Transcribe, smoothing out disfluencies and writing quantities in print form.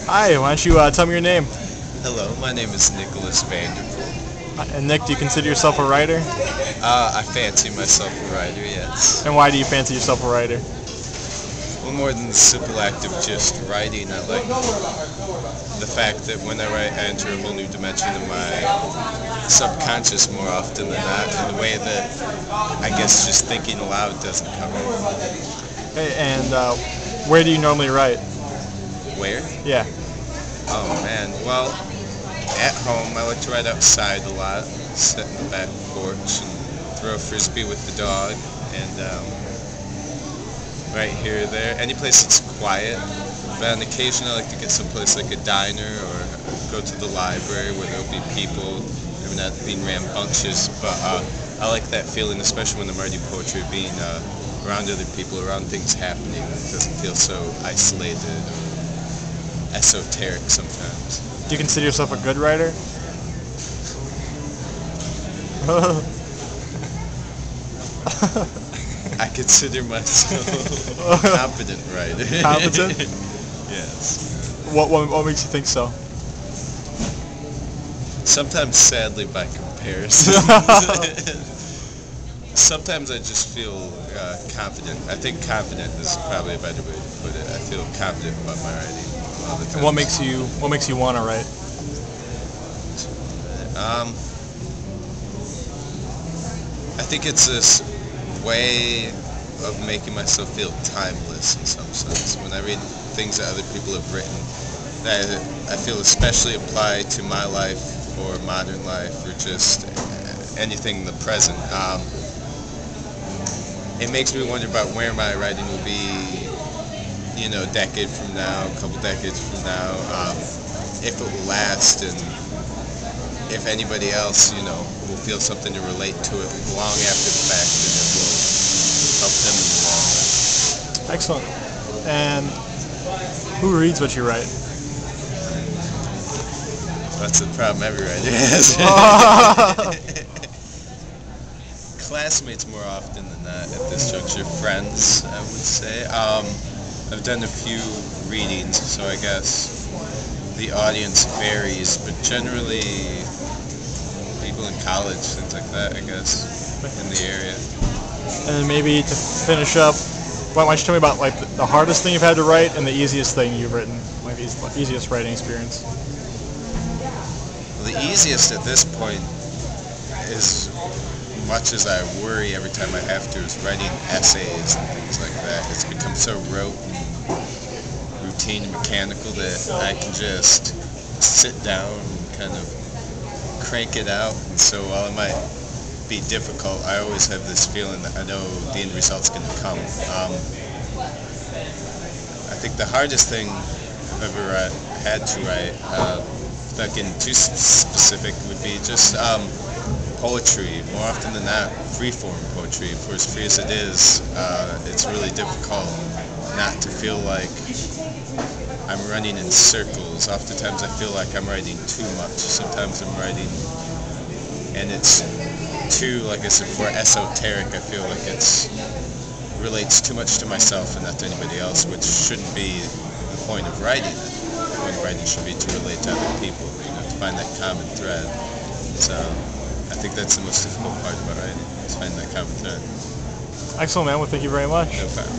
Hi, why don't you tell me your name? Hello, my name is Nicholas Vanderpool. And Nick, do you consider yourself a writer? I fancy myself a writer, yes. And why do you fancy yourself a writer? Well, more than the simple act of just writing, I like the fact that when I write, I enter a whole new dimension of my subconscious more often than not, in a way that I guess just thinking aloud doesn't cover. And where do you normally write? Where? Yeah. Oh man, well, at home I like to write outside a lot, sit in the back porch and throw a frisbee with the dog, and right here or there, any place that's quiet. But on occasion I like to get someplace like a diner or go to the library where there'll be people. Maybe not being rambunctious, but I like that feeling, especially when I'm writing poetry, being around other people, around things happening. It doesn't feel so isolated or esoteric sometimes. Do you consider yourself a good writer? I consider myself a competent writer. Competent? Yes. What makes you think so? Sometimes sadly by comparison. Sometimes I just feel confident. I think confident is probably a better way to put it. I feel confident about my writing all the time. What makes you want to write? I think it's this way of making myself feel timeless in some sense. When I read things that other people have written, that I feel especially apply to my life or modern life or just anything in the present. It makes me wonder about where my writing will be, you know, a decade from now, a couple decades from now, if it will last, and if anybody else, you know, will feel something to relate to it long after the fact, and it will help them in the long run. Excellent. And who reads what you write? That's the problem every writer has. Classmates more often than not at this juncture. Friends, I would say. I've done a few readings, so I guess the audience varies, but generally people in college, things like that, I guess, in the area. And then maybe to finish up, why don't you tell me about like the hardest thing you've had to write and the easiest thing you've written, like easiest writing experience? Well, the easiest at this point is, much as I worry every time I have to, is writing essays and things like that. It's become so rote and routine and mechanical that I can just sit down and kind of crank it out. And so while it might be difficult, I always have this feeling that I know the end result's going to come. I think the hardest thing I've ever had to write, without getting too specific, would be just poetry. More often than not, free-form poetry. For as free as it is, it's really difficult not to feel like I'm running in circles. Oftentimes I feel like I'm writing too much. Sometimes I'm writing and it's too, like I said before, esoteric. I feel like it's relates too much to myself and not to anybody else, which shouldn't be the point of writing. The point of writing should be to relate to other people, you know, to find that common thread. So I think that's the most difficult part about writing, is finding that common thread. Excellent, man. Well, thank you very much. No problem.